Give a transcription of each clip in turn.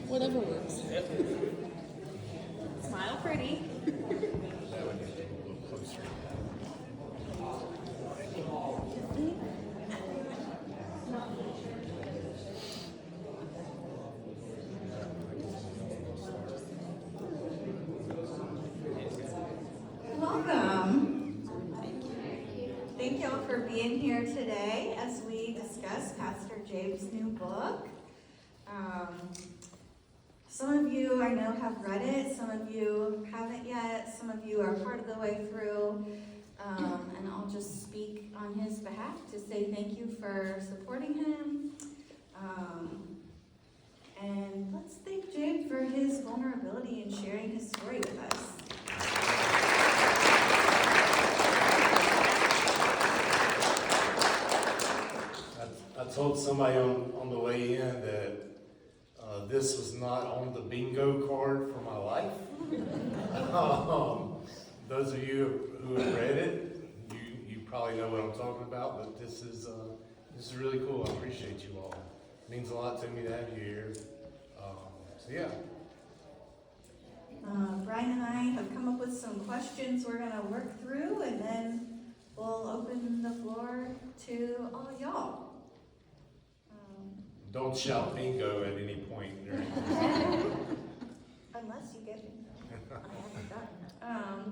Whatever works. Smile pretty. That would get a little closer. Welcome. Thank y'all for being here today as we discuss Pastor Jabe's new book. Some of you I know have read it, some of you haven't yet, some of you are part of the way through, and I'll just speak on his behalf to say thank you for supporting him. And let's thank Jabe for his vulnerability and sharing his story with us. I told somebody on the way in that this was not on the bingo card for my life. Those of you who have read it, you probably know what I'm talking about, but this is really cool. I appreciate you all. It means a lot to me to have you here. So yeah. Brian and I have come up with some questions we're going to work through, and then we'll open the floor to all y'all. Don't shout bingo at any point during Unless you get bingo. I haven't done.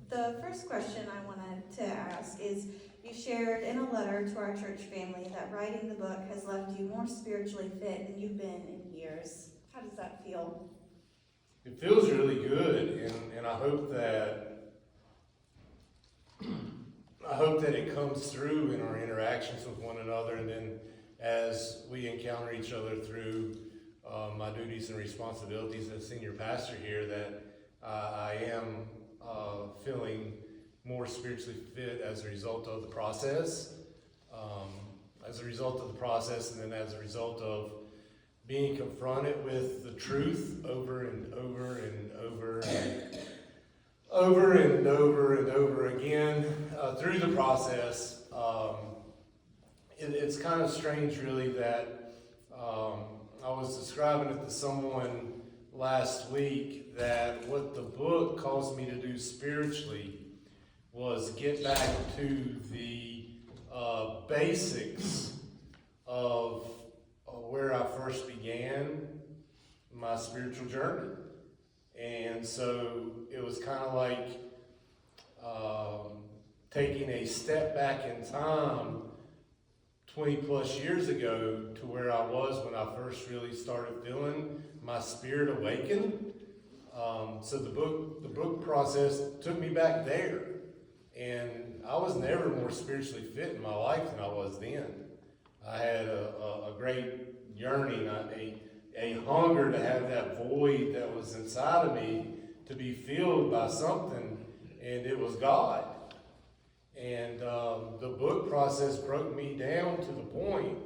The first question I wanted to ask is, you shared in a letter to our church family that writing the book has left you more spiritually fit than you've been in years. How does that feel? It feels really good, and I hope that it comes through in our interactions with one another, and then as we encounter each other through my duties and responsibilities as senior pastor here, that I am feeling more spiritually fit as a result of the process, and then as a result of being confronted with the truth over and over and over and over and over and over again through the process. It's kind of strange, really, that I was describing it to someone last week that what the book calls me to do spiritually was get back to the basics of where I first began my spiritual journey. And so it was kind of like taking a step back in time 20 plus years ago to where I was when I first really started feeling my spirit awaken. So the book process took me back there, and I was never more spiritually fit in my life than I was then. I had a great yearning, a hunger to have that void that was inside of me to be filled by something, and it was God. And the book process broke me down to the point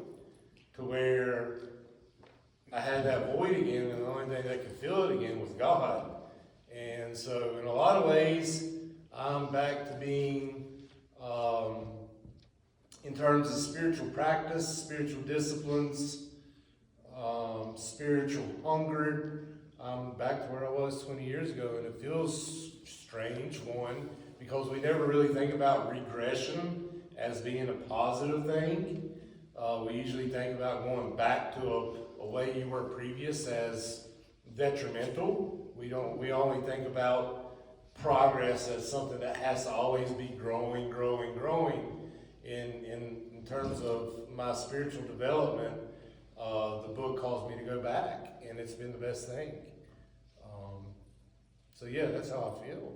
to where I had that void again, and the only thing that could fill it again was God. And so in a lot of ways, I'm back to being, in terms of spiritual practice, spiritual disciplines, spiritual hunger, I'm back to where I was 20 years ago, and it feels strange, one, because we never really think about regression as being a positive thing. We usually think about going back to a way you were previous as detrimental. We only think about progress as something that has to always be growing. In terms of my spiritual development, the book calls me to go back, and it's been the best thing. So yeah, that's how I feel.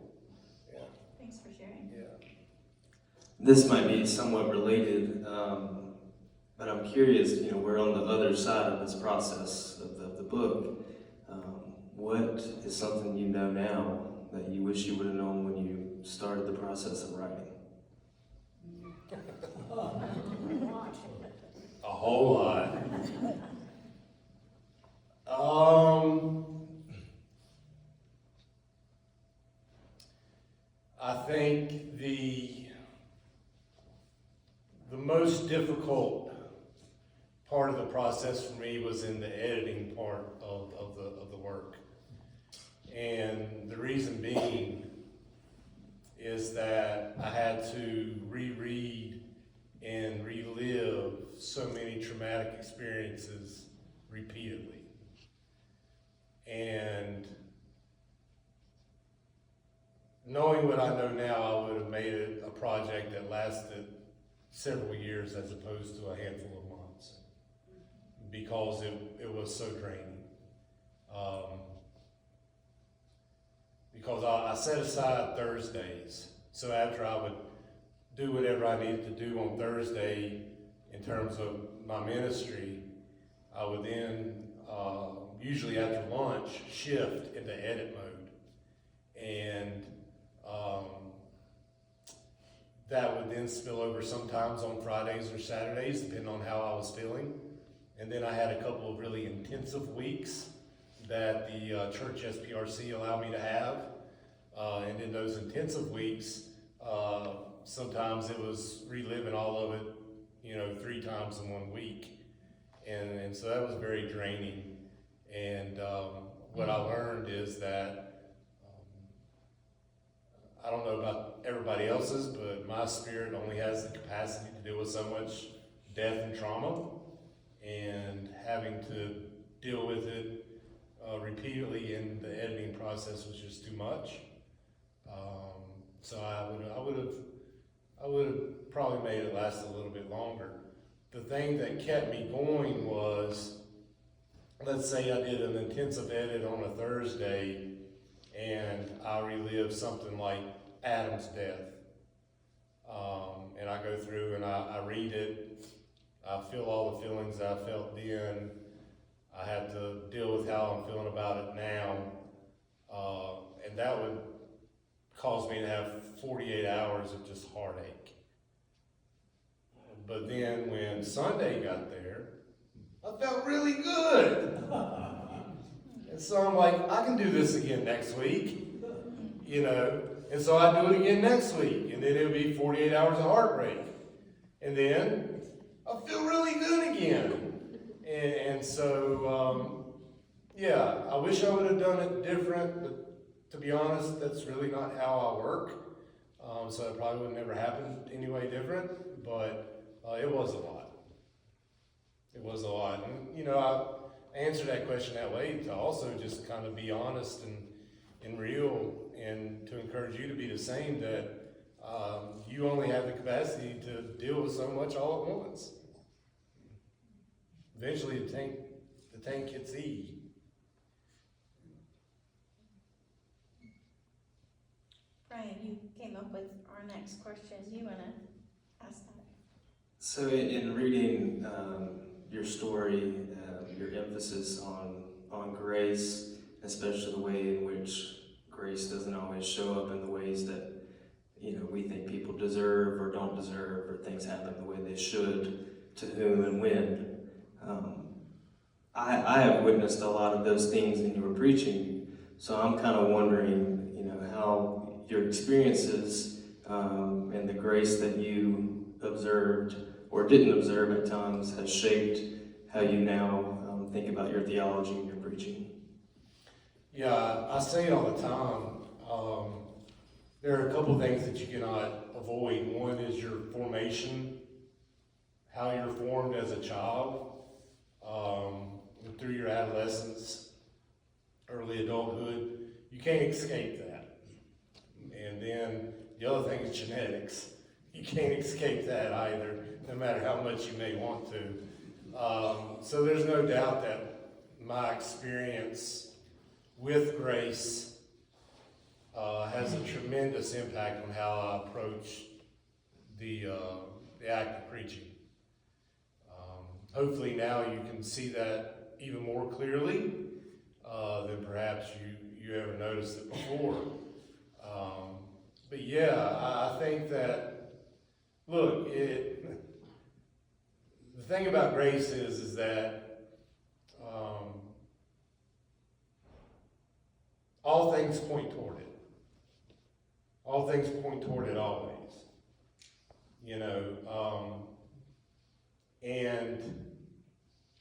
Yeah. Thanks for sharing. Yeah. This might be somewhat related, but I'm curious, we're on the other side of this process of the book. What is something you know now that you wish you would have known when you started the process of writing? A whole lot. I think the most difficult part of the process for me was in the editing part of the work. And the reason being is that I had to reread and relive so many traumatic experiences repeatedly. And knowing what I know now, I would have made it a project that lasted several years as opposed to a handful of months, because it was so draining. Because I set aside Thursdays, so after I would do whatever I needed to do on Thursday in terms of my ministry, I would then, usually after lunch, shift into edit mode. And that would then spill over sometimes on Fridays or Saturdays, depending on how I was feeling. And then I had a couple of really intensive weeks that the church SPRC allowed me to have. And in those intensive weeks, sometimes it was reliving all of it, 3 times in 1 week. And so that was very draining. And what I learned is that, I don't know about everybody else's, but my spirit only has the capacity to deal with so much death and trauma. And having to deal with it repeatedly in the editing process was just too much. So I would have probably made it last a little bit longer. The thing that kept me going was, let's say I did an intensive edit on a Thursday and I relive something like Adam's death. And I go through and I read it, I feel all the feelings that I felt then. I had to deal with how I'm feeling about it now. And that would cause me to have 48 hours of just heartache. But then when Sunday got there, I felt really good. And so I'm like, I can do this again next week, And so I do it again next week, and then it'll be 48 hours of heartbreak. And then I feel really good again. And so, I wish I would have done it different, but to be honest, that's really not how I work. So it probably would have never happened any way different, but it was a lot. It was a lot. And, I answered that question that way to also just kind of be honest and real, and to encourage you to be the same, that you only have the capacity to deal with so much all at once. Eventually the tank hits E. Brian, you came up with our next question. Do you want to ask that? So in reading your story, your emphasis on grace, especially the way in which grace doesn't always show up in the ways that we think people deserve or don't deserve, or things happen the way they should, to whom and when. I have witnessed a lot of those things in your preaching, so I'm kind of wondering, how your experiences and the grace that you observed or didn't observe at times has shaped how you now think about your theology and your preaching. Yeah, I say it all the time. There are a couple of things that you cannot avoid. One is your formation, how you're formed as a child, through your adolescence, early adulthood. You can't escape that. And then the other thing is genetics. You can't escape that either, no matter how much you may want to. So there's no doubt that my experience with grace has a tremendous impact on how I approach the act of preaching. Hopefully now you can see that even more clearly than perhaps you ever noticed it before. But I think that, look, the thing about grace is that all things point toward it. All things point toward it always. And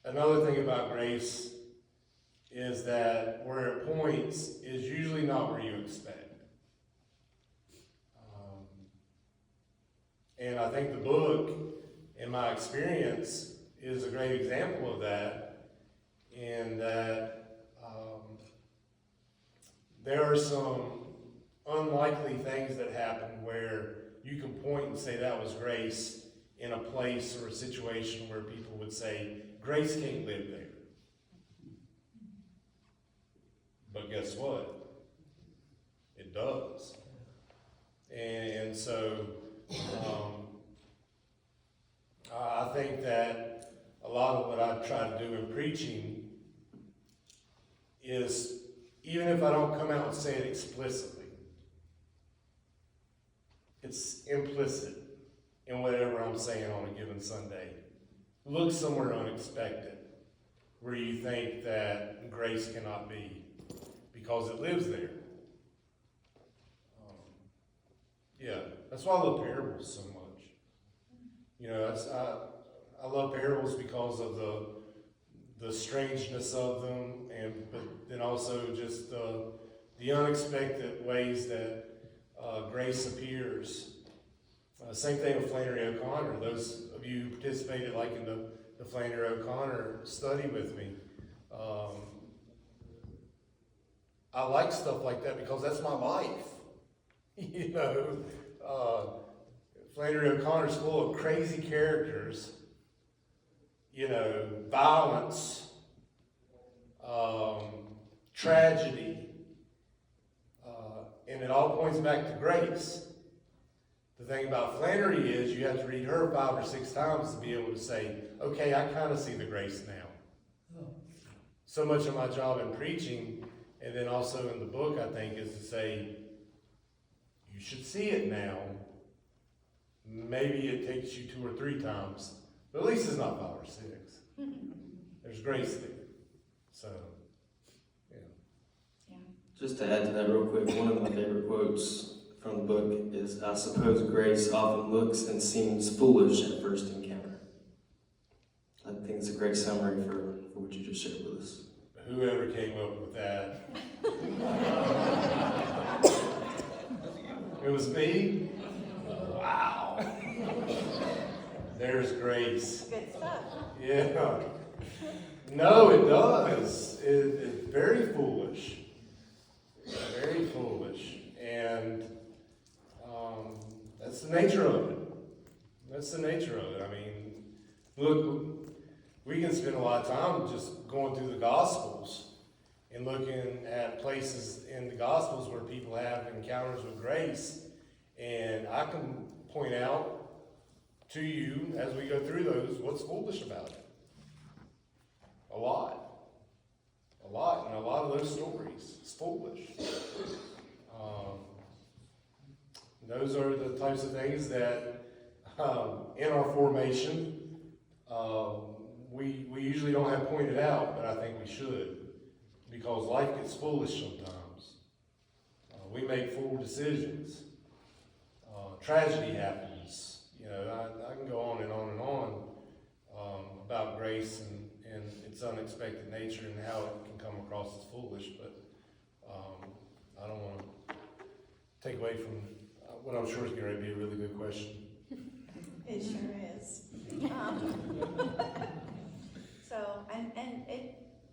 another thing about grace is that where it points is usually not where you expect. And I think the book, in my experience, is a great example of that, in that there are some unlikely things that happen where you can point and say that was grace in a place or a situation where people would say, grace can't live there. But guess what? It does. And so I think that a lot of what I try to do in preaching is, even if I don't come out and say it explicitly, it's implicit in whatever I'm saying on a given Sunday. Look somewhere unexpected where you think that grace cannot be, because it lives there. Yeah, that's why I love parables so much. You know, I love parables because of the strangeness of them, but then also just the unexpected ways that grace appears. Same thing with Flannery O'Connor. Those of you who participated in the Flannery O'Connor study with me, I like stuff like that because that's my life. You know, Flannery O'Connor's full of crazy characters, you know, violence, tragedy, and it all points back to grace. The thing about Flannery is you have to read her 5 or 6 times to be able to say, okay, I kind of see the grace now. So much of my job in preaching, and then also in the book, I think, is to say, you should see it now. Maybe it takes you 2 or 3 times, but at least it's not 5 or 6. There's grace there. So, yeah. Just to add to that real quick, one of my favorite quotes from the book is, I suppose grace often looks and seems foolish at first encounter. I think it's a great summary for what you just shared with us. Whoever came up with that. It was me? Wow. There's grace. Good stuff. Yeah. No, it does. It's very foolish. Very foolish. And that's the nature of it. That's the nature of it. I mean, look, we can spend a lot of time just going through the Gospels and looking at places in the Gospels where people have encounters with grace. And I can point out to you, as we go through those, what's foolish about it. A lot. A lot. And a lot of those stories, it's foolish. Those are the types of things that in our formation, we usually don't have pointed out, but I think we should, because life gets foolish sometimes. We make fool decisions. Tragedy happens. You know, I can go on and on and on about grace and its unexpected nature and how it can come across as foolish, but I don't want to take away from what I'm sure is going to be a really good question. It sure is. So, and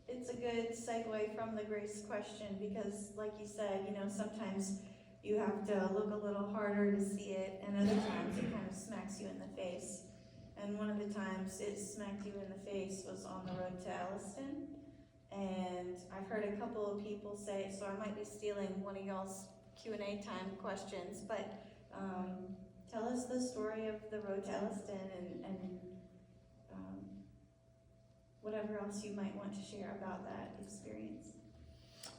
it's a good segue from the grace question, because like you said, you know, sometimes you have to look a little harder to see it, and other times it kind of smacks you in the face. And one of the times it smacked you in the face was on the road to Elliston. And I've heard a couple of people say, so I might be stealing one of y'all's Q&A time questions, but tell us the story of the road to Elliston and whatever else you might want to share about that experience.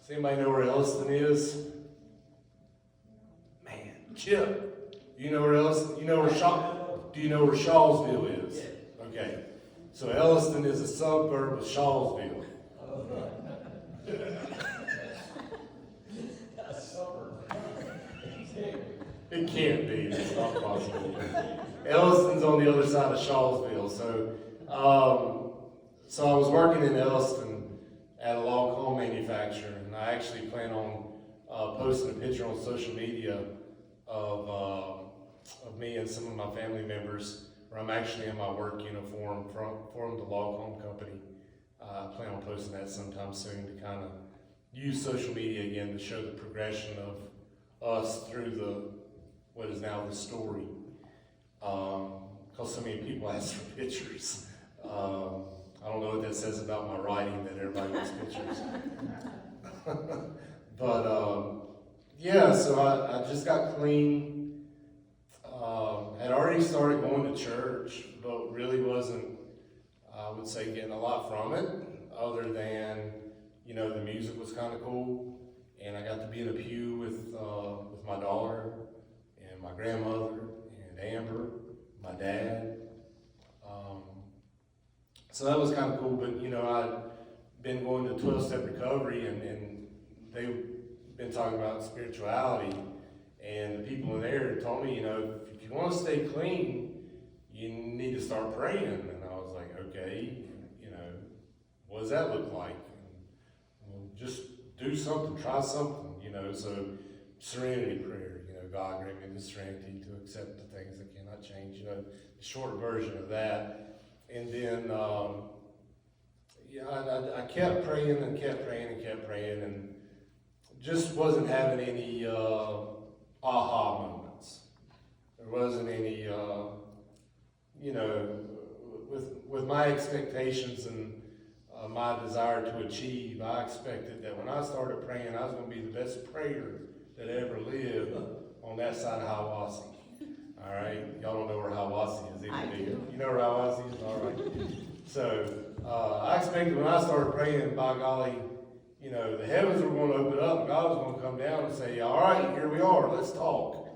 Does anybody know where Elliston is? Man, Chip, you know where Elliston? You know where do you know where Shawsville is? Okay, so Elliston is a suburb of Shawsville. It can't be. It's not possible. Elliston's on the other side of Shawsville. So I was working in Elliston at a log home manufacturer, and I actually plan on posting a picture on social media of me and some of my family members, where I'm actually in my work uniform from the log home company. I plan on posting that sometime soon to kind of use social media again to show the progression of us through what is now the story. Because so many people ask for pictures. I don't know what that says about my writing, that everybody wants pictures. But yeah, so I just got clean. Had already started going to church, but really wasn't, I would say, getting a lot from it, other than, the music was kind of cool, and I got to be in a pew with my daughter and my grandmother and Amber, my dad. So that was kind of cool, but I'd been going to 12-step recovery, and they've been talking about spirituality, and the people in there told me, if you want to stay clean, you need to start praying. And I was like, okay, what does that look like? Well, just do something, try something, so serenity prayer, God grant me the serenity to accept the things that cannot change, the short version of that. And then, I kept praying and kept praying and kept praying, and just wasn't having any aha moments. There wasn't any, with my expectations and my desire to achieve, I expected that when I started praying, I was going to be the best prayer that ever lived on that side of Hiawassee. All right, y'all don't know where Hiawassee is either, do you? You know where Hiawassee is? All right. So I expected when I started praying, by golly, the heavens were going to open up and God was going to come down and say, all right, here we are, let's talk.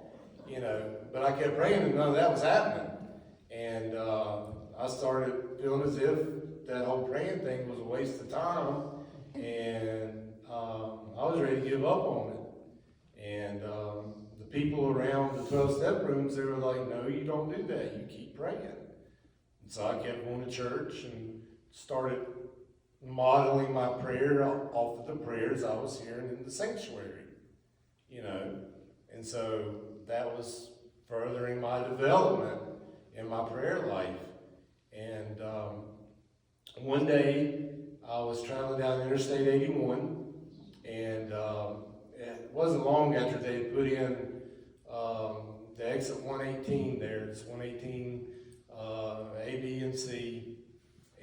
But I kept praying and none of that was happening. And I started feeling as if that whole praying thing was a waste of time. And I was ready to give up on it. And the people around the 12-step rooms, they were like, no, you don't do that. You keep praying. And so I kept going to church and started modeling my prayer off of the prayers I was hearing in the sanctuary, And so that was furthering my development in my prayer life. And one day I was traveling down Interstate 81, and it wasn't long after they had put in the exit 118 there. It's 118 A, B, and C.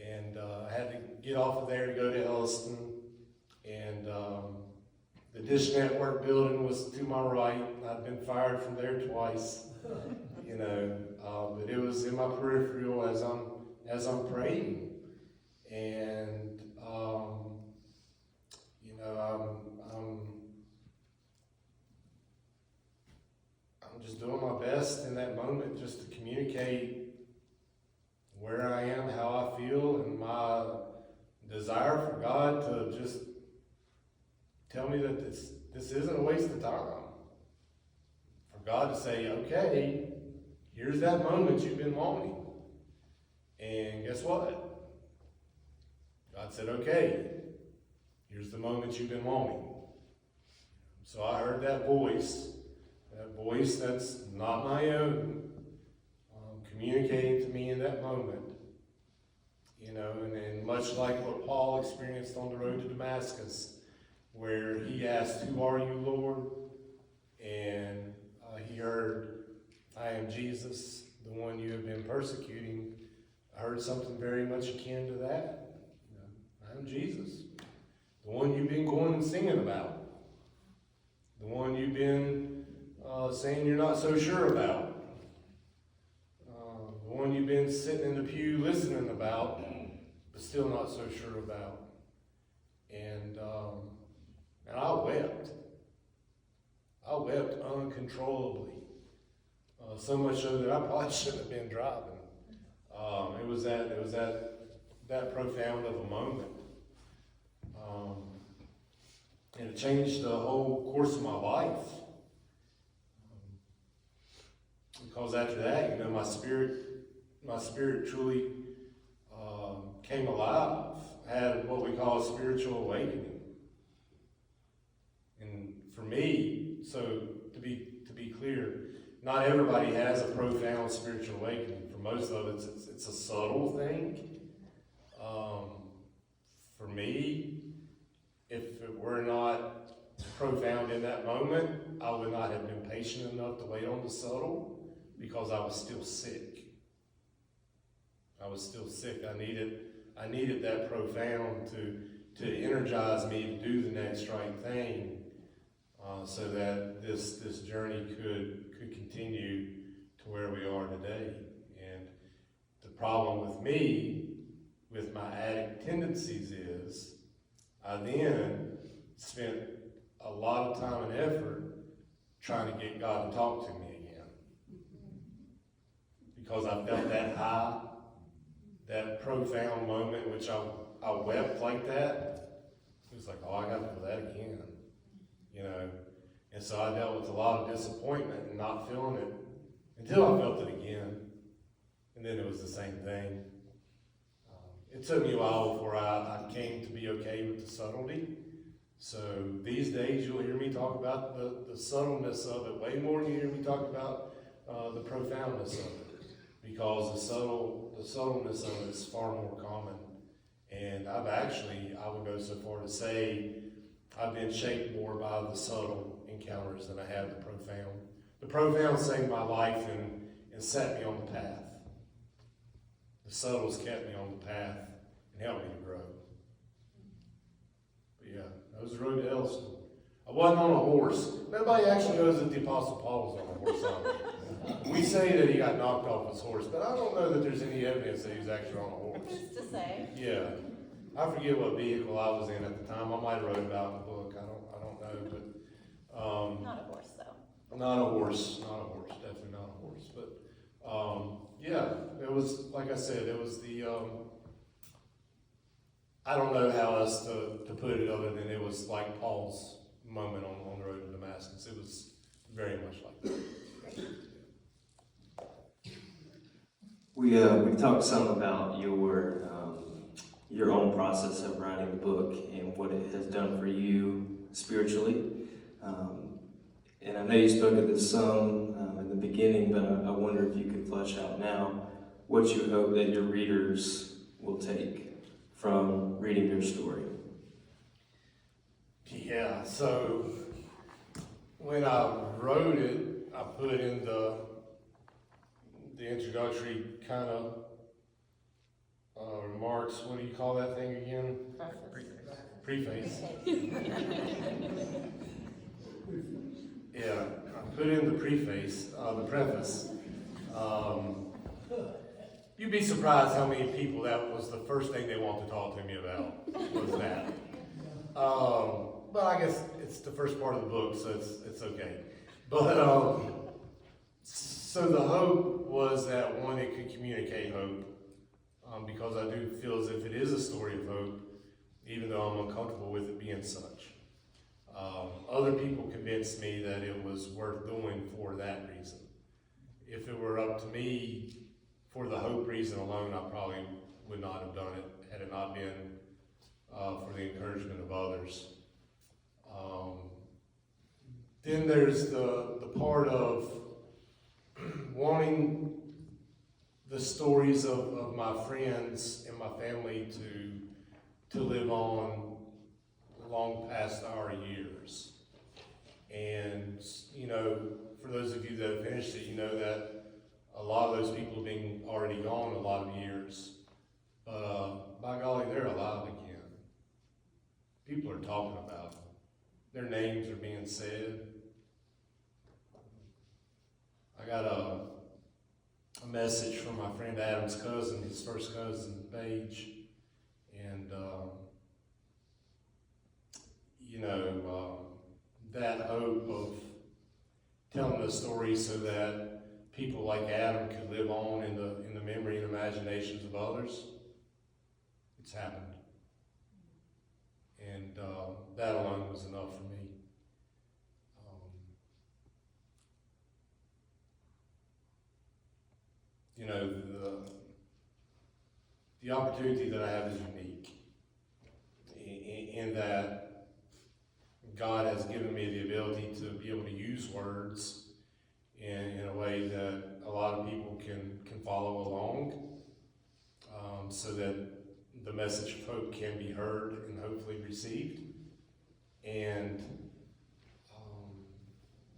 And I had to get off of there to go to Elliston. And the Dish Network building was to my right. I'd been fired from there twice, but it was in my peripheral as I'm praying. And, I'm just doing my best in that moment just to communicate where I am, how I feel, and my desire for God to just tell me that this isn't a waste of time. For God to say, okay, here's that moment you've been wanting. And guess what? God said, okay, here's the moment you've been wanting. So I heard that voice that's not my own, communicating to me in that moment. And much like what Paul experienced on the road to Damascus, where he asked, who are you, Lord? And he heard, I am Jesus, the one you have been persecuting. I heard something very much akin to that. I am Jesus, the one you've been going and singing about, the one you've been saying you're not so sure about, the one you've been sitting in the pew listening about, but still not so sure about. And I wept. I wept uncontrollably. So much so that I probably shouldn't have been driving. It was that profound of a moment. And it changed the whole course of my life. Because after that, my spirit truly came alive, had what we call a spiritual awakening. And for me, so to be clear, not everybody has a profound spiritual awakening. For most of it, it's a subtle thing. For me, if it were not profound in that moment, I would not have been patient enough to wait on the subtle because I was still sick. I was still sick. I needed that profound to energize me to do the next right thing, so that this journey could continue to where we are today. And the problem with me, with my addict tendencies, is I then spent a lot of time and effort trying to get God to talk to me again. Because I felt that high, that profound moment in which I wept like that. It was like, oh, I got to feel that again, you know. And so I dealt with a lot of disappointment and not feeling it until I felt it again. And then it was the same thing. It took me a while before I came to be okay with the subtlety. So these days you'll hear me talk about the subtleness of it way more than you hear me talk about the profoundness of it. Because the subtleness of it is far more common. And I would go so far to say, I've been shaped more by the subtle encounters than I have the profound. The profound saved my life and set me on the path. The subtle's kept me on the path and helped me to grow. But yeah, that was the road to Elston. I wasn't on a horse. Nobody actually knows that the Apostle Paul was on a horse either. We say that he got knocked off his horse, but I don't know that there's any evidence that he was actually on a horse. Who's to say? Yeah. I forget what vehicle I was in at the time. I might have wrote about it in the book. I don't know, but Not a horse, though. not a horse, definitely not a horse. But yeah, it was, like I said, it was the I don't know how else to put it other than it was like Paul's moment on the road to Damascus. It was very much like that. We talked some about your own process of writing the book and what it has done for you spiritually. And I know you spoke of this some in the beginning, but I wonder if you could flesh out now what you hope that your readers will take from reading your story. Yeah, so when I wrote it, I put in the introductory kind of remarks. What do you call that thing again? Preface. Yeah, I put in the preface, the preface. You'd be surprised how many people that was the first thing they want to talk to me about, was that. But I guess it's the first part of the book, so it's okay. But so the hope was that one, it could communicate hope, because I do feel as if it is a story of hope, even though I'm uncomfortable with it being such. Other people convinced me that it was worth doing for that reason. If it were up to me for the hope reason alone, I probably would not have done it had it not been for the encouragement of others. Then there's the part of wanting the stories of my friends and my family to live on long past our years. And, you know, for those of you that have finished it, you know that a lot of those people have been already gone a lot of years. By golly, they're alive again. People are talking about them. Their names are being said. I got a message from my friend Adam's cousin, his first cousin, Paige. And, you know, that hope of telling the story so that people like Adam could live on in the memory and imaginations of others, it's happened. And that alone was enough for me. You know, the opportunity that I have is unique in that God has given me the ability to be able to use words in a way that a lot of people can follow along, so that the message of hope can be heard and hopefully received. And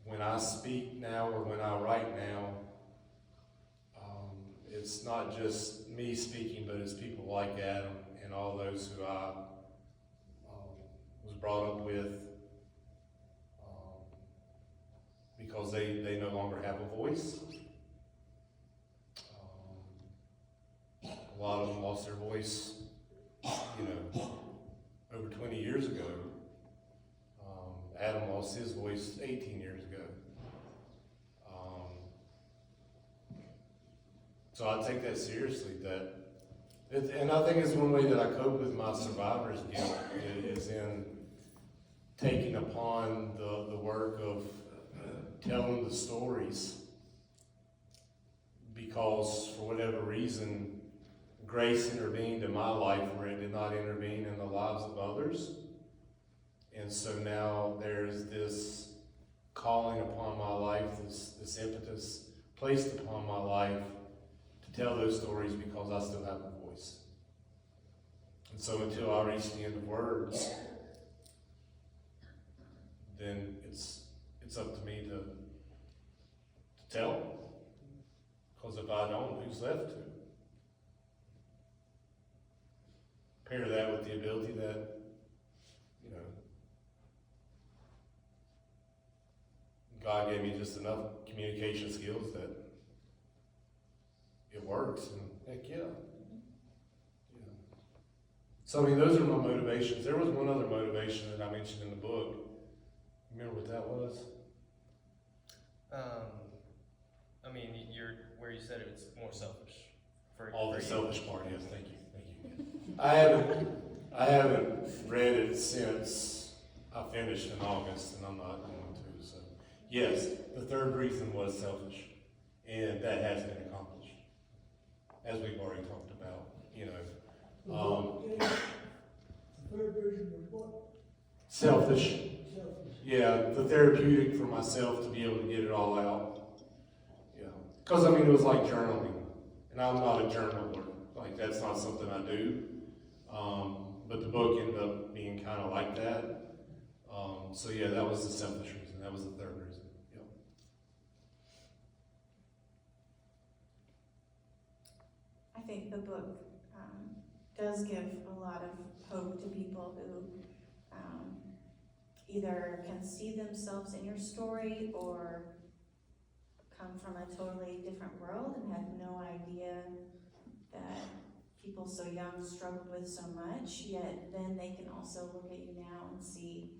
when I speak now or when I write now, it's not just me speaking, but it's people like Adam and all those who I was brought up with, because they no longer have a voice. A lot of them lost their voice, over 20 years ago. Adam lost his voice 18 years ago. So I take that seriously, and I think it's one way that I cope with my survivor's guilt is in taking upon the work of telling the stories, because for whatever reason, grace intervened in my life where it did not intervene in the lives of others. And so now there's this calling upon my life, this impetus placed upon my life to tell those stories because I still have a voice. And so until I reach the end of words, then it's up to me to tell. Because if I don't, who's left to? Pair that with the ability that, God gave me just enough communication skills that it works, and heck yeah. So I mean, those are my motivations. There was one other motivation that I mentioned in the book. Remember what that was? Where you said it was more selfish. All the you. selfish part, yes, thank you. I haven't read it since I finished in August, and I'm not going to, so. Yes, the third reason was selfish, and that has been accomplished, as we've already talked about, The third version was what? Selfish. Selfish. Yeah, the therapeutic for myself to be able to get it all out. Yeah, because it was like journaling, and I'm not a journaler. Like, that's not something I do. But the book ended up being kind of like that. So yeah, that was the selfish reason. That was the third reason. Yep. I think the book does give a lot of hope to people who either can see themselves in your story or come from a totally different world and had no idea that people so young struggled with so much, yet then they can also look at you now and see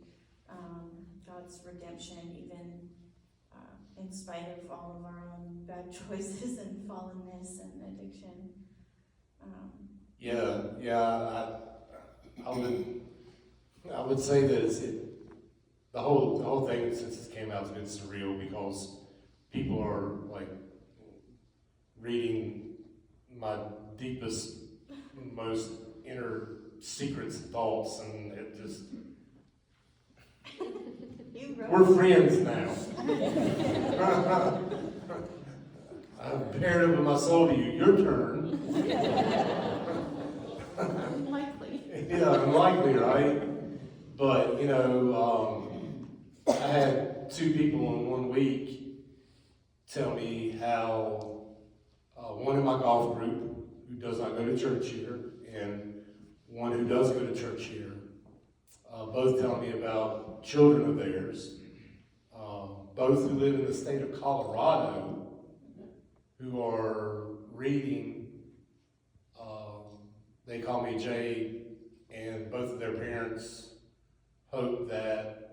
God's redemption, even in spite of all of our own bad choices and fallenness and addiction. I would say that the whole thing since it came out has been surreal, because people are like reading my deepest, most inner secrets and thoughts, and it just, we're friends now. I've paired up with my soul to you. Your turn. Unlikely. Yeah, unlikely, right? But, I had two people in 1 week tell me how one in my golf group who does not go to church here and one who does go to church here, both telling me about children of theirs, both who live in the state of Colorado, who are reading They Call Me Jabe, and both of their parents hope that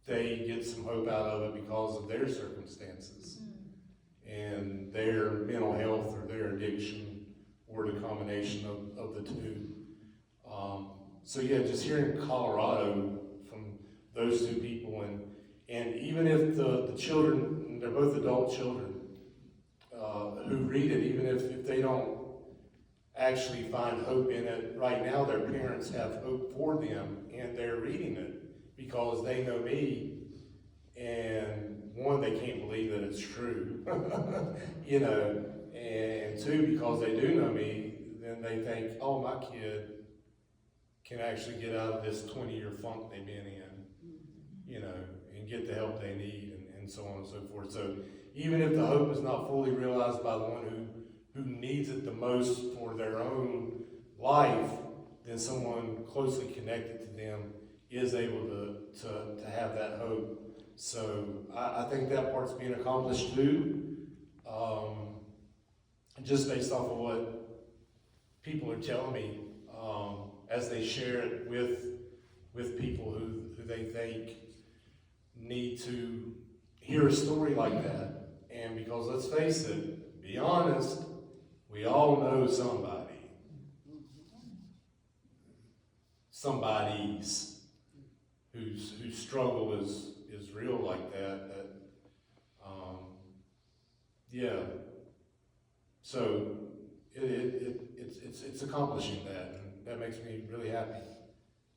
they get some hope out of it because of their circumstances and their mental health or their addiction, or the combination of the two. So yeah, just hearing Colorado from those two people, and even if the children, they're both adult children, who read it, even if they don't actually find hope in it. Right now, their parents have hope for them, and they're reading it because they know me, and one, they can't believe that it's true, you know, and two, because they do know me, then they think, oh, my kid can actually get out of this 20-year funk they've been in, you know, and get the help they need, and so on and so forth. So even if the hope is not fully realized by the one who needs it the most for their own life, then someone closely connected to them is able to have that hope. So I think that part's being accomplished too, just based off of what people are telling me as they share it with people who they think need to hear a story like that. And because let's face it, be honest, we all know somebody's whose struggle is real like that. Yeah. So it's accomplishing that, and that makes me really happy.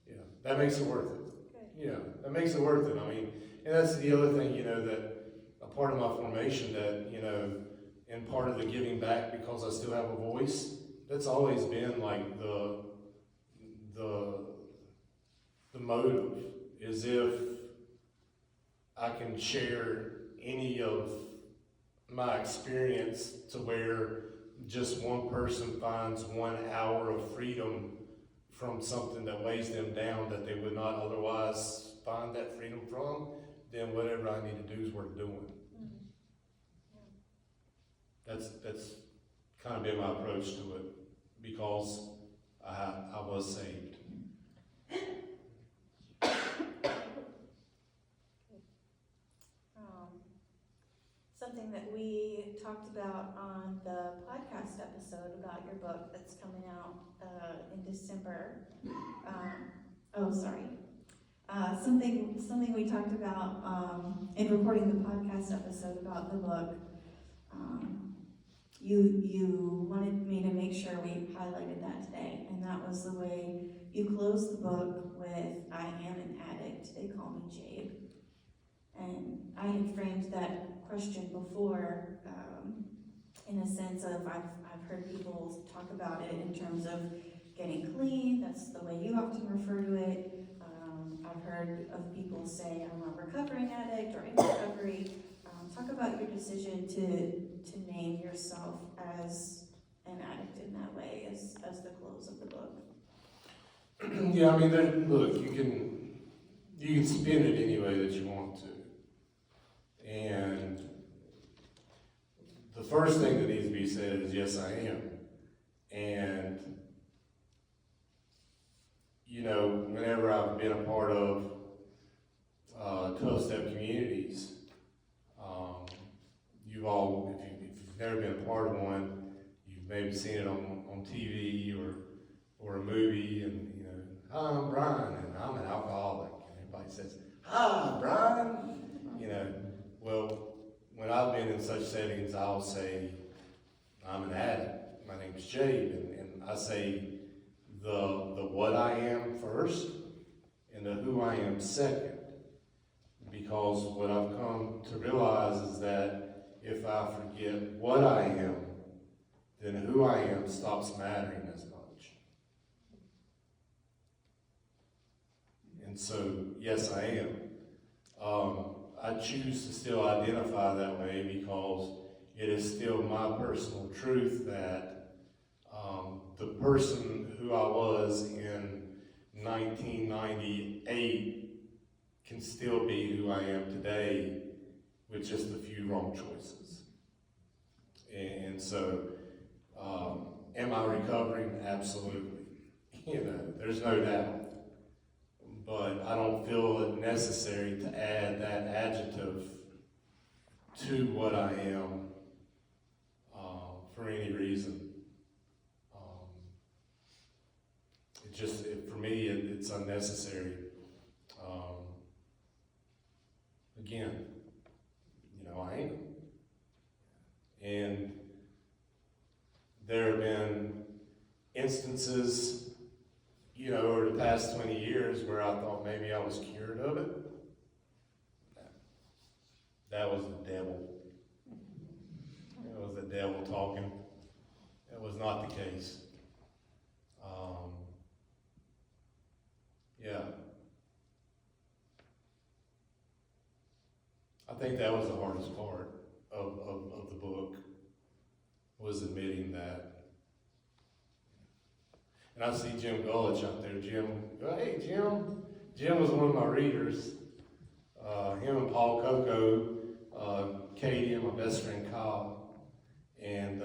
Yeah, that makes it worth it. Good. Yeah, that makes it worth it. I mean, and that's the other thing, you know, that a part of my formation that, you know, and part of the giving back because I still have a voice, that's always been like the motive, is if I can share any of my experience to where just one person finds 1 hour of freedom from something that weighs them down that they would not otherwise find that freedom from, then whatever I need to do is worth doing. That's kind of been my approach to it because I was saved. Something that we talked about on the podcast episode about your book that's coming out in December. Something we talked about in recording the podcast episode about the book. You wanted me to make sure we highlighted that today, and that was the way you closed the book with, "I am an addict, they call me Jabe." And I had framed that question before in a sense of I've heard people talk about it in terms of getting clean. That's the way you often refer to it. I've heard of people say I'm a recovering addict or in recovery. Talk about your decision to name yourself as an addict in that way as the close of the book. Yeah, I mean, look, you can spin it any way that you want to. And the first thing that needs to be said is, yes, I am. And, you know, whenever I've been a part of 12-step communities, if you've never been a part of one, you've maybe seen it on TV or a movie, and, you know, "Hi, I'm Brian, and I'm an alcoholic." And everybody says, "Hi, Brian." You know, well, when I've been in such settings, I'll say, "I'm an addict. My name's Jabe," and I say the what I am first and the who I am second. Because what I've come to realize is that if I forget what I am, then who I am stops mattering as much. And so, yes, I am. I choose to still identify that way because it is still my personal truth that the person who I was in 1998 can still be who I am today with just a few wrong choices. And so, am I recovering? Absolutely. You know, there's no doubt. But I don't feel it necessary to add that adjective to what I am for any reason. For me, it's unnecessary. Again, you know, I am. And there have been instances, you know, over the past 20 years where I thought maybe I was cured of it. That was the devil. It was the devil talking. It was not the case. Yeah. I think that was the hardest part of the book, was admitting that. And I see Jim Gullich out there. Jim, hey Jim. Jim was one of my readers. Him and Paul Coco, Katie and my best friend Kyle. And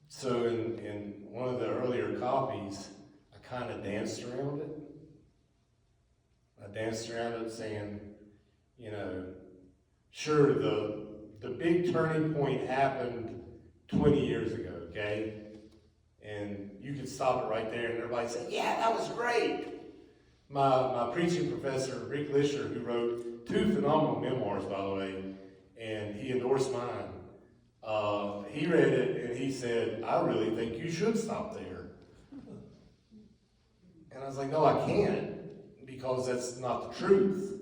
so in one of the earlier copies, I kind of danced around it. I danced around it saying, you know, sure, the big turning point happened 20 years ago, okay? And you could stop it right there and everybody say, yeah, that was great. My preaching professor, Rick Lisher, who wrote 2 phenomenal memoirs, by the way, and he endorsed mine. He read it and he said, I really think you should stop there. And I was like, no, I can't, because that's not the truth.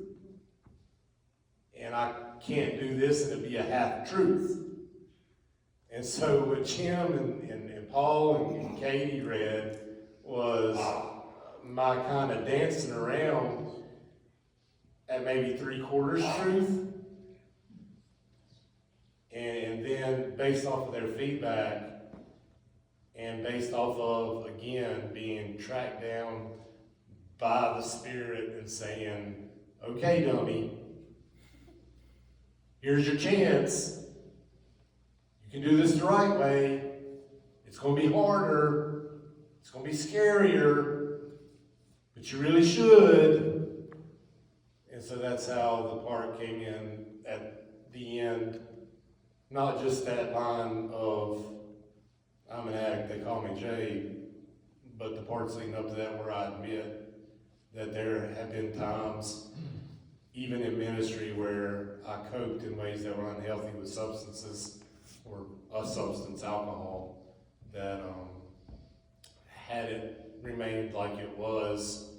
And I can't do this and it'd be a half truth. And so what Jim and Paul and Katie read was my kind of dancing around at maybe 3/4 truth. And then based off of their feedback and based off of, again, being tracked down by the Spirit and saying, okay, dummy, here's your chance. You can do this the right way. It's going to be harder. It's going to be scarier. But you really should. And so that's how the part came in at the end. Not just that line of, I'm an addict, they call me Jabe, but the parts leading up to that where I admit that there have been times, even in ministry, where I coped in ways that were unhealthy with substances or a substance, alcohol, that had it remained like it was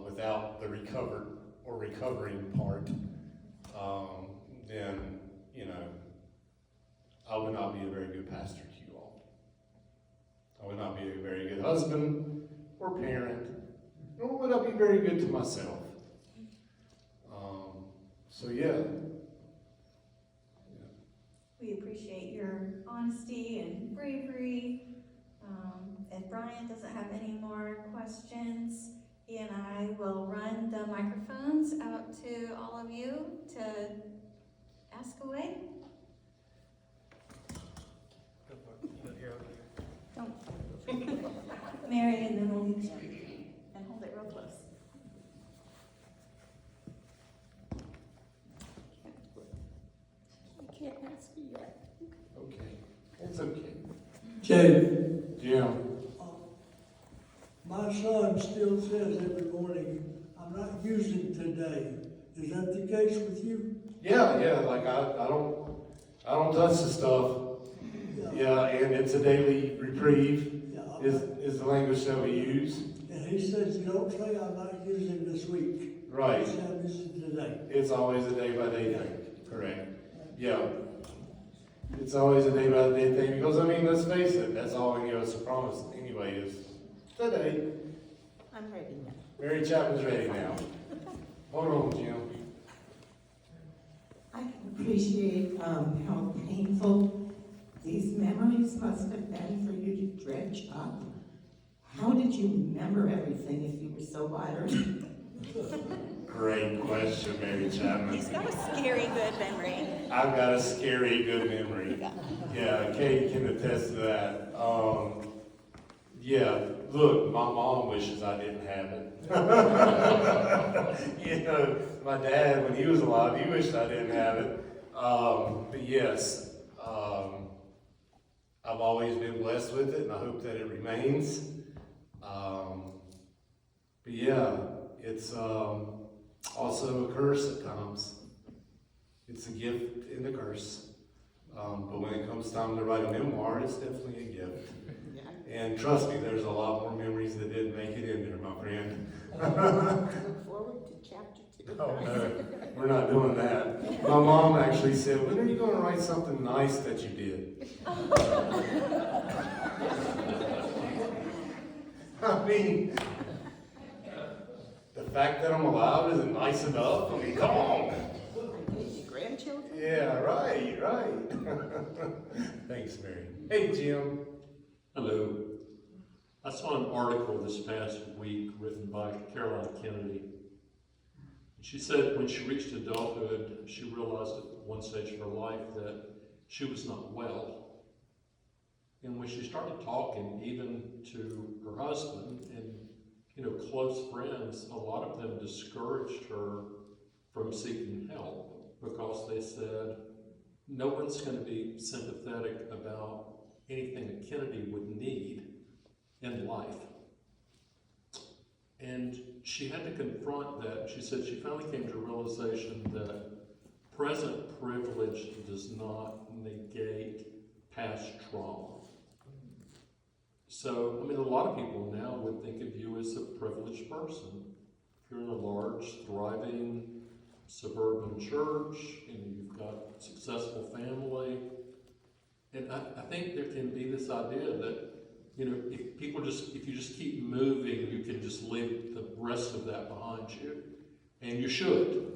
without the recovering part, then, you know, I would not be a very good pastor to you all. I would not be a very good husband or parent, nor would I be very good to myself. So yeah. We appreciate your honesty and bravery. If Brian doesn't have any more questions, he and I will run the microphones out to all of you to ask away. Don't. Mary, and then we'll meet you. And hold it real close. I can't ask you yet. Okay. It's okay. Jay, Jim. my son still says every morning, I'm not using today. Is that the case with you? Yeah, like I don't touch the stuff. Yeah, and it's a daily reprieve Yeah. is the language that we use. And he says, you don't say I'm not using this week. Right. You say I'm using today. It's always a day by day thing. Correct. Yeah. It's always a day by day thing because, I mean, let's face it, that's all any of us are promised anyway is today. I'm ready now. Mary Chapman's ready now. Hold on, Jim. I can appreciate how painful these memories must have been for you to dredge up. How did you remember everything if you were so violent? Great question, Mary Chapman. He's got a scary good memory. I've got a scary good memory. Yeah, Katie can attest to that. Yeah, look, my mom wishes I didn't have it. You know, my dad, when he was alive, he wished I didn't have it. But yes, I've always been blessed with it, and I hope that it remains. But yeah, it's also a curse at times. It's a gift and a curse. But when it comes time to write a memoir, it's definitely a gift. And trust me, there's a lot more memories that didn't make it in there, my friend. Look forward to chapter 2. Oh, no, we're not doing that. My mom actually said, when are you going to write something nice that you did? I mean, the fact that I'm alive isn't nice enough. I mean, come on. Your grandchildren? Yeah, right. Thanks, Mary. Hey, Jim. Hello. I saw an article this past week written by Caroline Kennedy. She said when she reached adulthood, she realized at one stage of her life that she was not well. And when she started talking even to her husband and, close friends, a lot of them discouraged her from seeking help because they said, no one's going to be sympathetic about anything that Kennedy would need in life. And she had to confront that. She said she finally came to a realization that present privilege does not negate past trauma. So, a lot of people now would think of you as a privileged person. If you're in a large, thriving suburban church, and you've got a successful family, and I think there can be this idea that, if you just keep moving, you can just leave the rest of that behind you. And you should,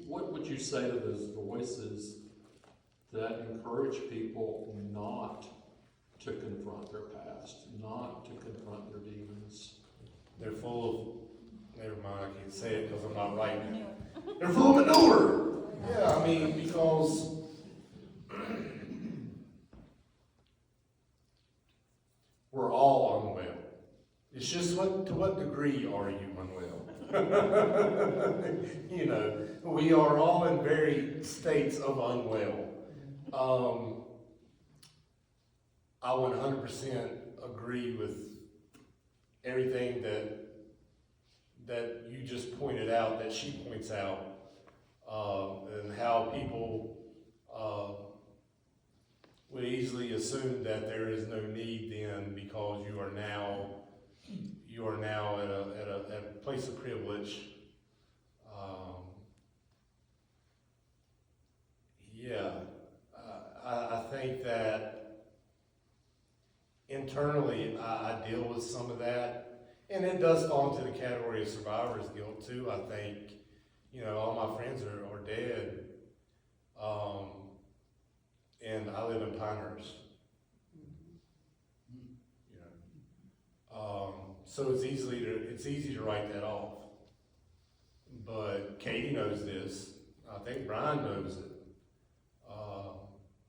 What would you say to those voices that encourage people not to confront their past, not to confront their demons? They're full of, never mind, I can't say it because I'm not right. They're full of manure. Yeah, because we're all unwell. It's just to what degree are you unwell? We are all in varied states of unwell. I 100% agree with everything that you just pointed out, that she points out, and how people would easily assume that there is no need then because you are now at a place of privilege. I think that internally I deal with some of that, and it does fall into the category of survivor's guilt too. I think, all my friends are dead, and I live in Pinehurst. So it's easy to write that off. But Katie knows this. I think Brian knows it.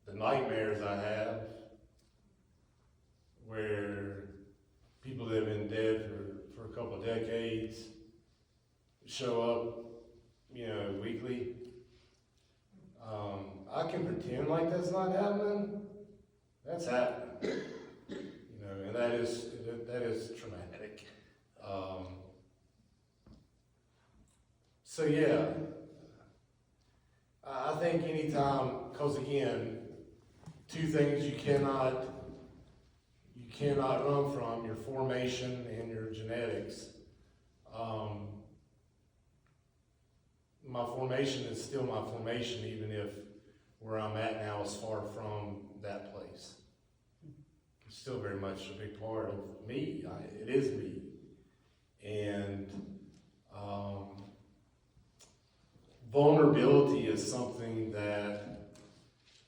The nightmares I have, where people that have been dead for a couple of decades show up, weekly. I can pretend like that's not happening. That's happening. And that is traumatic. So yeah, I think anytime, because again, two things you cannot run from: your formation and your genetics. My formation is still my formation, even if where I'm at now is far from that place. It's still very much a big part of me. It is me. And vulnerability is something that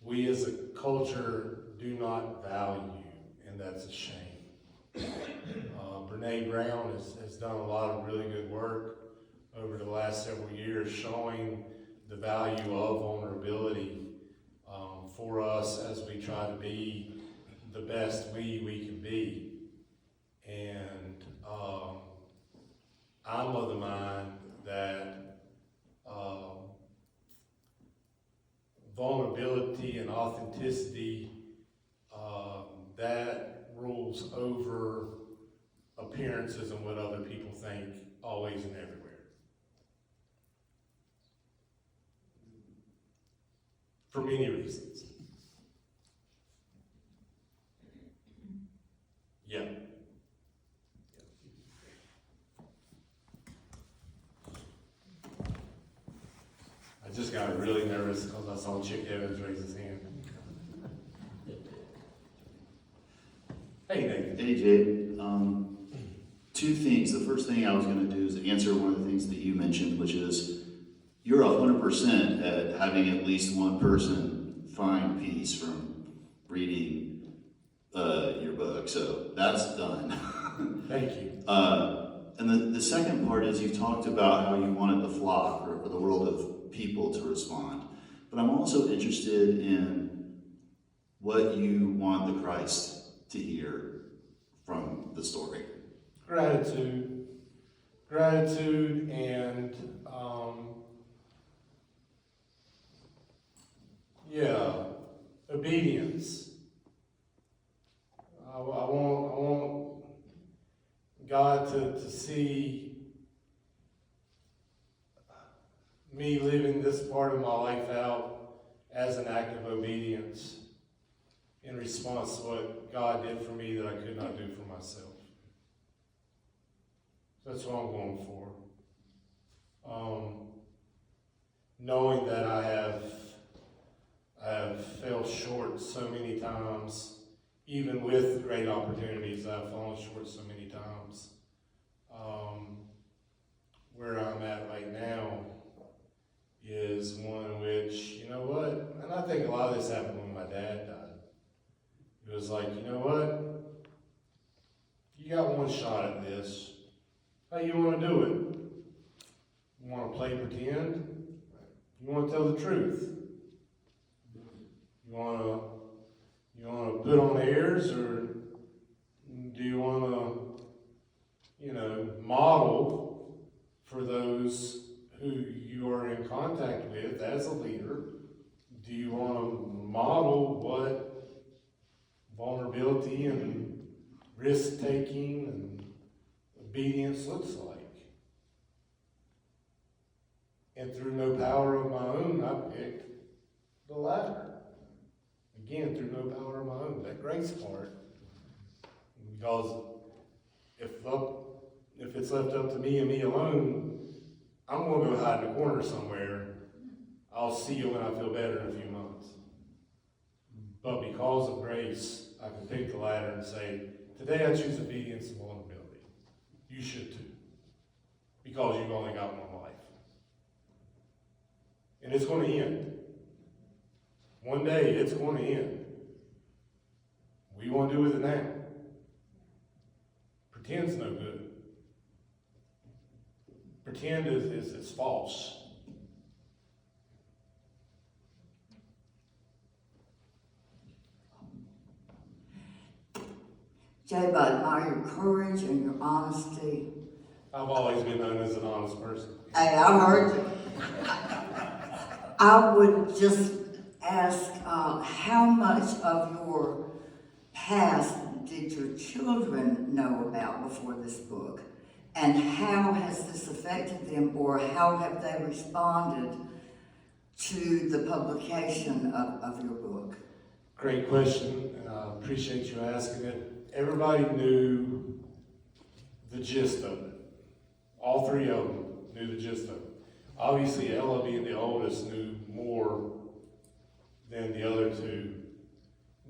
we as a culture do not value, and that's a shame. Brene Brown has done a lot of really good work over the last several years showing the value of vulnerability for us as we try to be the best we can be. And I'm of the mind that vulnerability and authenticity, that rules over appearances and what other people think always and everywhere. For many reasons. Yeah. I just got really nervous because I saw Chick Evans raise his hand. Hey, Nathan. Hey, Jabe. Two things. The first thing I was going to do is answer one of the things that you mentioned, which is you're 100% at having at least one person find peace from reading your book. So that's done. Thank you. And the second part is you talked about how you wanted the flock or the world of people to respond. But I'm also interested in what you want the Christ to hear from the story. Gratitude, and obedience. I want God to see me living this part of my life out as an act of obedience in response to what God did for me that I could not do for myself. That's what I'm going for. Knowing that I have fell short so many times, even with great opportunities, I've fallen short so many times. Where I'm at right now is one in which, you know what, and I think a lot of this happened when my dad died. It was like, you know what, you got one shot at this. How you want to do it? You want to play pretend? You want to tell the truth? You want to put on airs, or do you want to, model for those who you are in contact with as a leader? Do you want to model what vulnerability and risk-taking and obedience looks like? And through no power of my own, I picked the latter. Again, through no power of my own, that grace part. Because if it's left up to me and me alone, I'm going to go hide in a corner somewhere. I'll see you when I feel better in a few months. But because of grace, I can pick the ladder and say, today I choose obedience and vulnerability. You should too. Because you've only got one life. And it's going to end. One day it's going to end. What do you want to do with it now? Pretend's no good. Pretend is false. Jabe, I admire your courage and your honesty. I've always been known as an honest person. Hey, I heard you. I would just ask, how much of your past did your children know about before this book? And how has this affected them, or how have they responded to the publication of your book? Great question, and I appreciate you asking it. Everybody knew the gist of it. All three of them knew the gist of it. Obviously, Ella, being the oldest, knew more than the other two.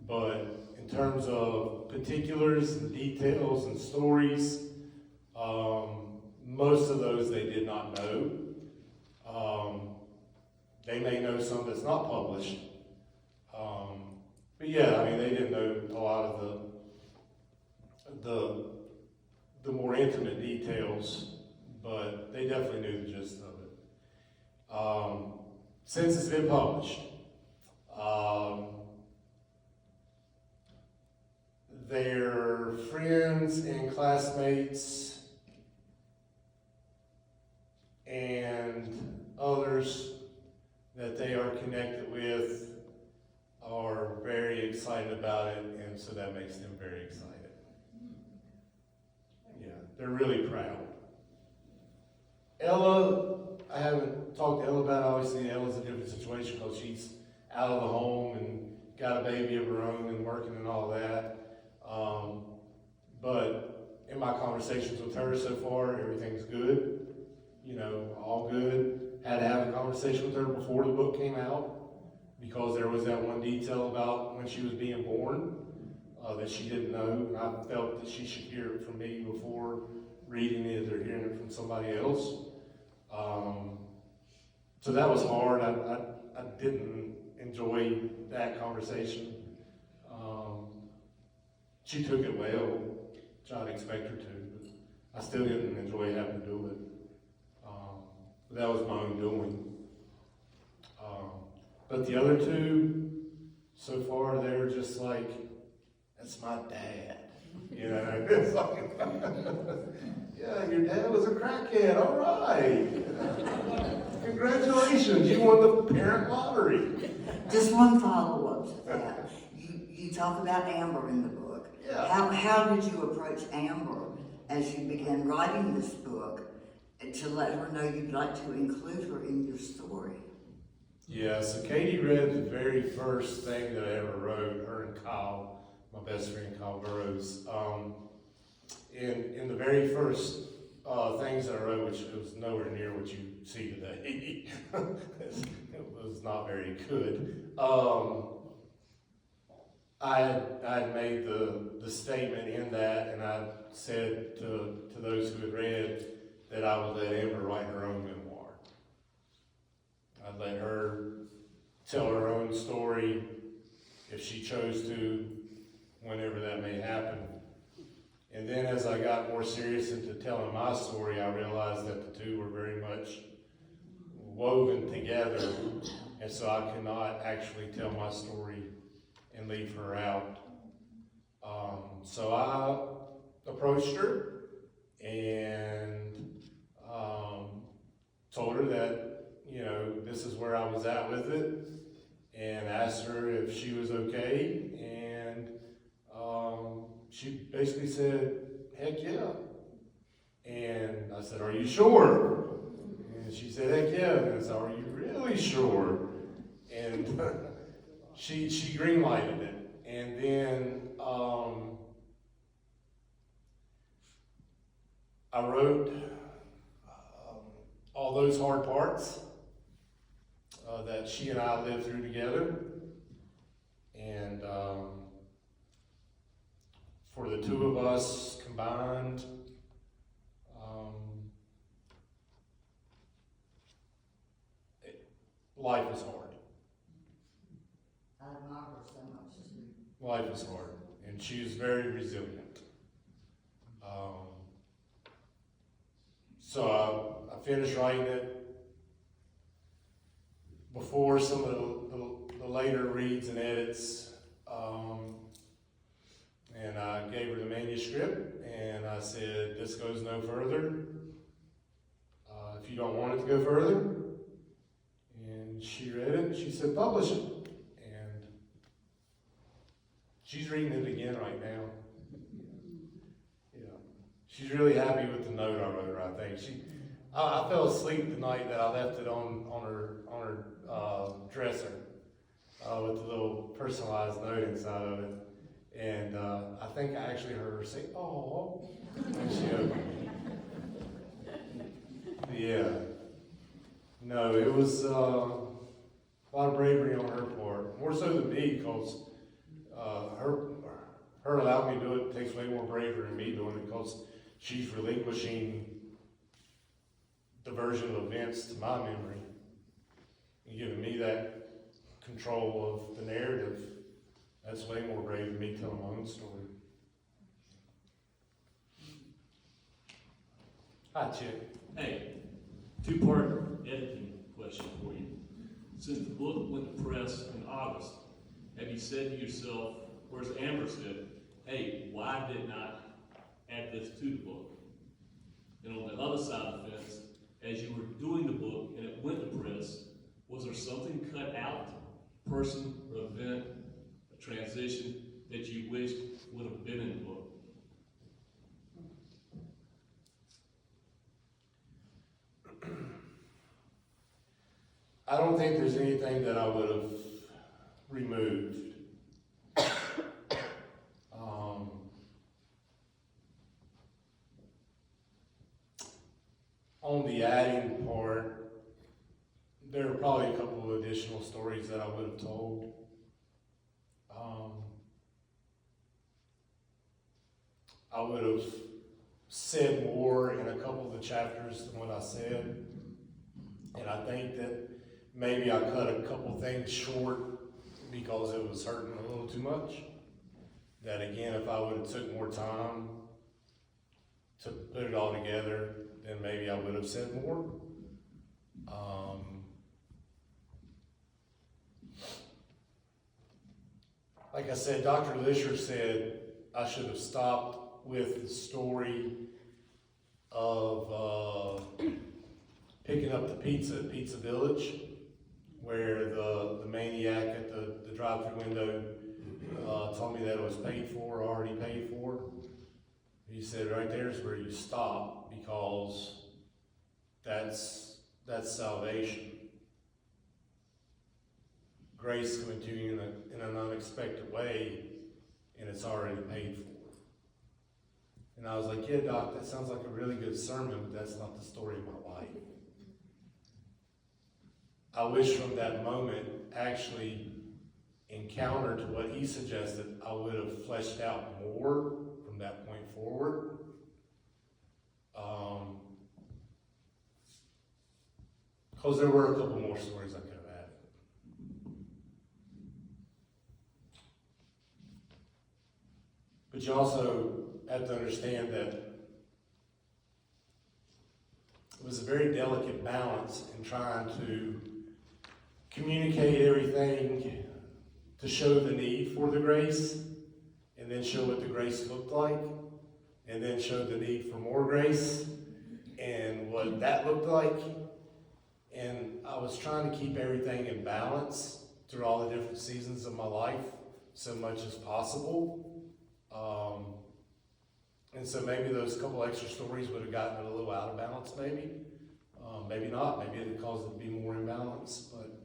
But in terms of particulars and details and stories, most of those they did not know. They may know some that's not published. But yeah, I mean, they didn't know a lot of the more intimate details, but they definitely knew the gist of it. Since it's been published, their friends and classmates and others that they are connected with are very excited about it, and so that makes them very excited. Yeah, they're really proud. Ella, I haven't talked to Ella about it. Obviously, Ella's a different situation because she's out of the home and got a baby of her own and working and all that. But in my conversations with her so far, everything's good, you know, all good. Had to have a conversation with her before the book came out, because there was that one detail about when she was being born that she didn't know, and I felt that she should hear it from me before reading it or hearing it from somebody else. So that was hard. I didn't enjoy that conversation. She took it well, which I'd expect her to, but I still didn't enjoy having to do it. But that was my own doing. But the other two, so far, they're just like, that's my dad. You know, it's like, yeah, your dad was a crackhead, all right. Congratulations, you won the parent lottery. Just one follow-up to that. You talk about Amber in the book. Yeah. How did you approach Amber as you began writing this book to let her know you'd like to include her in your story? Yeah, so Katie read the very first thing that I ever wrote, her and Kyle, my best friend Kyle Burrows. In the very first things that I wrote, which was nowhere near what you see today, it was not very good. I had made the statement in that, and I said to those who had read that I would let Amber write her own memoir. I'd let her tell her own story if she chose to, whenever that may happen. And then as I got more serious into telling my story, I realized that the two were very much woven together, and so I could not actually tell my story and leave her out. So I approached her and told her that, you know, this is where I was at with it, and asked her if she was okay, and she basically said, heck yeah. And I said, are you sure? And she said, heck yeah. And I said, are you really sure? And she green-lighted it. And then I wrote all those hard parts that she and I lived through together. And for the two of us combined, life is hard. I admire her so much. Life is hard, and she is very resilient. So I finished writing it before some of the later reads and edits, and I gave her the manuscript, and I said, this goes no further. If you don't want it to go further. And she read it, and she said, publish it. And she's reading it again right now. Yeah. She's really happy with the note I wrote her, I think. I fell asleep the night that I left it on her dresser with the little personalized note inside of it. And I think I actually heard her say, "Oh," when she opened it. Yeah. No, it was a lot of bravery on her part, more so than me, because her allowing me to do it takes way more bravery than me doing it, because she's relinquishing the version of events to my memory and giving me that control of the narrative. That's way more brave than me telling my own story. Hi, Chick. Hey, two-part editing question for you. Since the book went to press in August, have you said to yourself, or as Amber said, hey, why didn't I add this to the book? And on the other side of the fence, as you were doing the book and it went to press, was there something cut out, person or event, a transition that you wished would have been in the book? I don't think there's anything that I would have removed. on the adding part, there are probably a couple of additional stories that I would have told. I would have said more in a couple of the chapters than what I said. And I think that maybe I cut a couple things short because it was hurting a little too much. That again, if I would have took more time to put it all together, then maybe I would have said more. Like I said, Dr. Lisher said I should have stopped with the story of picking up the pizza at Pizza Village, where the maniac at the drive-thru window told me that it was paid for, already paid for. He said right there is where you stop, because that's salvation. Grace coming to you in an unexpected way, and it's already paid for. And I was like, yeah, Doc, that sounds like a really good sermon, but that's not the story of my life. I wish from that moment, actually encountered to what he suggested, I would have fleshed out more from that point forward. Because there were a couple more stories I could have added. But you also have to understand that it was a very delicate balance in trying to communicate everything to show the need for the grace, and then show what the grace looked like, and then show the need for more grace, and what that looked like. And I was trying to keep everything in balance through all the different seasons of my life, so much as possible. And so maybe those couple extra stories would have gotten it a little out of balance, maybe. Maybe not. Maybe it caused it to be more in balance. But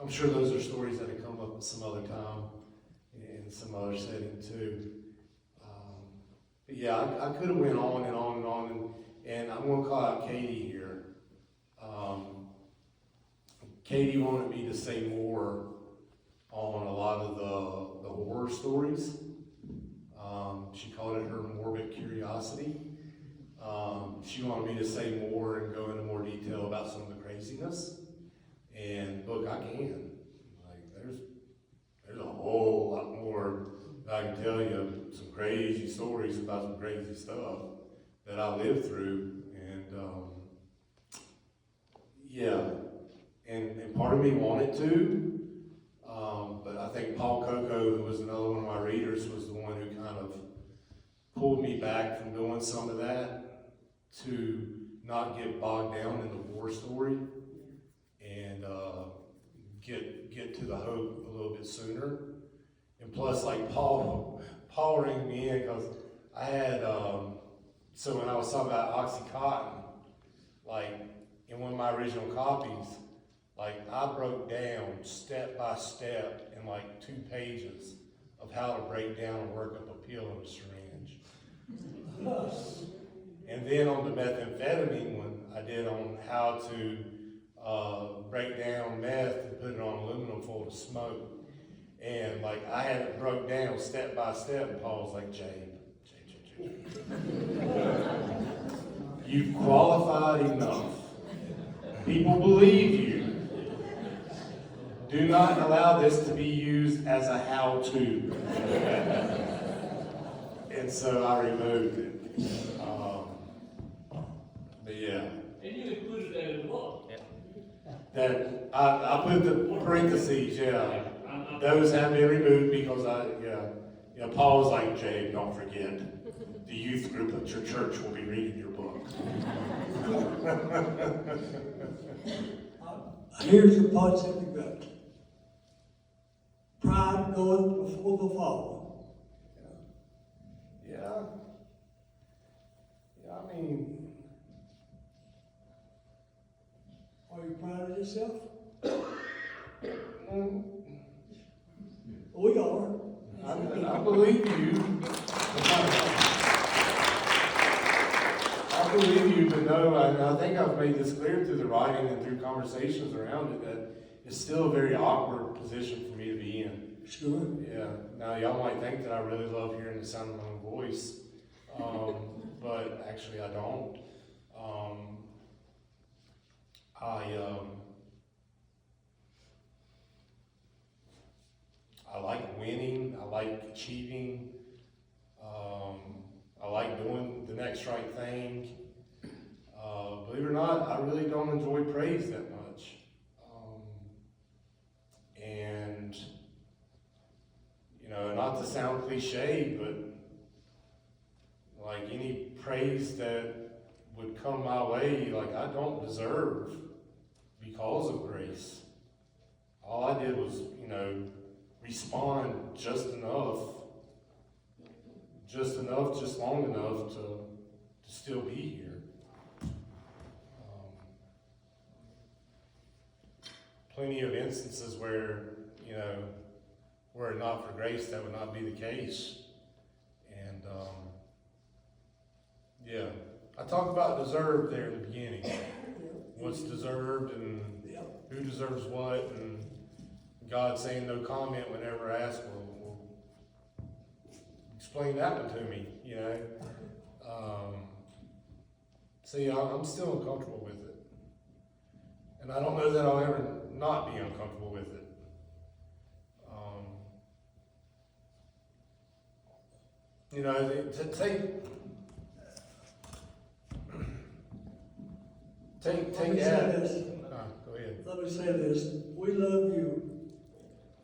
I'm sure those are stories that have come up at some other time in some other setting too. But yeah, I could have went on and on and on. And I'm going to call out Katie here. Katie wanted me to say more on a lot of the horror stories. She called it her morbid curiosity. She wanted me to say more and go into more detail about some of the craziness. And look, I can. Like, there's a whole lot more I can tell you, some crazy stories about some crazy stuff that I lived through. And yeah, and part of me wanted to, but I think Paul Coco, who was another one of my readers, was the one who kind of pulled me back from doing some of that to not get bogged down in the war story and get to the hope a little bit sooner. And plus, like Paul rang me in because I had, so when I was talking about Oxycontin, like in one of my original copies, like I broke down step by step in like 2 pages of how to break down and work up a pill in a syringe. And then on the methamphetamine one, I did on how to break down meth and put it on aluminum foil to smoke. And like I had it broke down step by step, and Paul was like, Jabe. You've qualified enough. People believe you. Do not allow this to be used as a how-to. And so I removed it. But yeah. And you included that in the book. That I put the parentheses, yeah. Those have been removed because Paul was like, Jay, don't forget, the youth group at your church will be reading your book. Here's the parts that we got. Pride goeth before the fall. Yeah, I mean, Are you proud of yourself? mm, We are. I believe you. I believe with you, but no, I think I've made this clear through the writing and through conversations around it, that it's still a very awkward position for me to be in. Sure. Yeah, now y'all might think that I really love hearing the sound of my own voice, but actually I don't. I like winning, I like achieving, I like doing the next right thing. Believe it or not, I really don't enjoy praise that much. And, you know, not to sound cliche, but like any praise that would come my way, like I don't deserve because of grace. All I did was, you know, respond just long enough to still be here. Plenty of instances where, you know, were it not for grace, that would not be the case. And, yeah, I talk about deserved there in the beginning. What's deserved and who deserves what, and God saying no comment whenever asked. Well, explain that one to me, you know. See, I'm still uncomfortable with it. And I don't know that I'll ever not be uncomfortable with it. You know, to take Let me say Adam. this. Go ahead. Let me say this. We love you,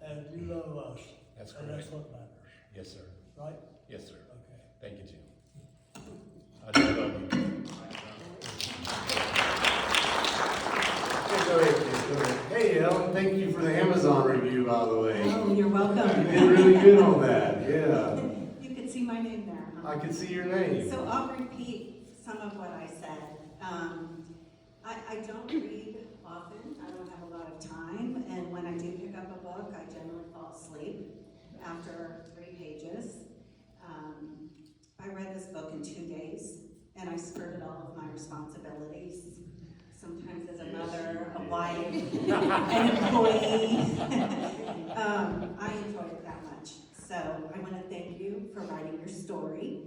and you love us. That's And correct. that's what matters, Yes, sir. right? Yes, sir. Okay. Thank you, Jim. I do love you. Go ahead, Jim. Go ahead. Hey, Ellen, thank you for the Amazon review, by the way. Oh, you're welcome. You did really good on that, yeah. You could see my name there, huh? I could see your name. So I'll repeat some of what I said. I don't read often, I don't have a lot of time, and when I do pick up a book, I generally fall asleep after 3 pages. I read this book in 2 days, and I skirted all of my responsibilities, sometimes as a mother, a wife, an employee. I enjoyed it that much. So I want to thank you for writing your story.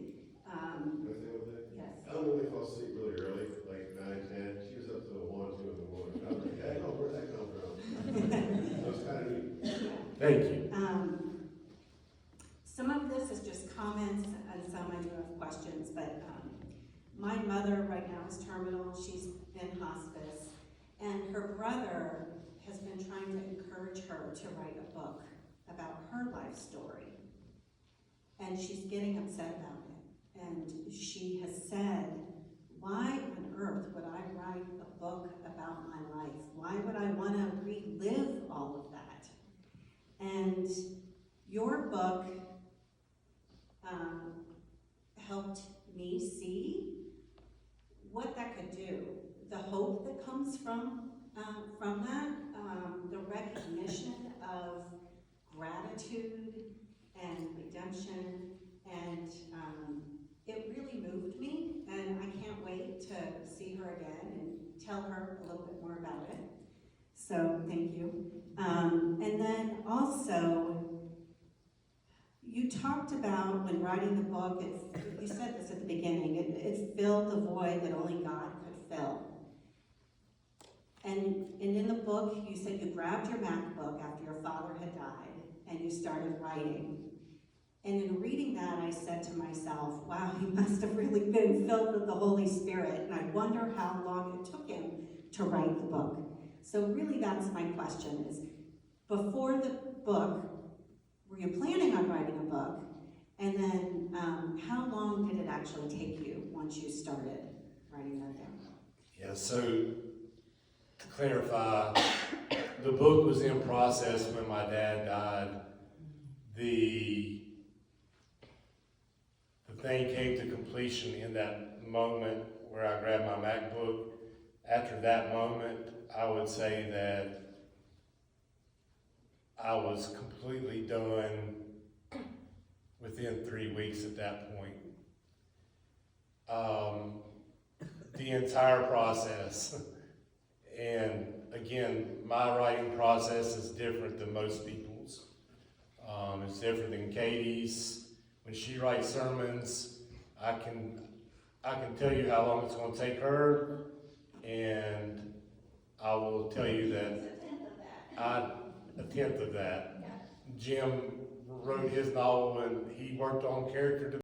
Yes. I don't really fall asleep really early, like 9, 10. She was up till 1, 2 in the morning. I was like, hey, no, where'd that come from? So it's kind of neat. Thank you. Some of this is just comments, and some I do have questions, but my mother right now is terminal. She's in hospice, and her brother has been trying to encourage her to write a book about her life story, and she's getting upset about it. And she has said, why on earth would I write a book about my life? Why would I want to relive all of that? And your book helped me see what that could do, the hope that comes from that, the recognition of gratitude and redemption, and it really moved me, and I can't wait to see her again and tell her a little bit more about it. So thank you. And then also, you talked about when writing the book, you said this at the beginning, it filled the void that only God could fill. And in the book, you said you grabbed your MacBook after your father had died, and you started writing. And in reading that, I said to myself, wow, he must have really been filled with the Holy Spirit, and I wonder how long it took him to write the book. So really that's my question is, before the book, were you planning on writing a book? And then how long did it actually take you once you started writing that down? Yeah, so to clarify, the book was in process when my dad died. The thing came to completion in that moment where I grabbed my MacBook. After that moment, I would say that I was completely done within 3 weeks at that point. the entire process. And again, my writing process is different than most people's. It's different than Katie's. When she writes sermons, I can tell you how long it's going to take her, and I will tell you that a tenth of that. Jim wrote his novel and he worked on character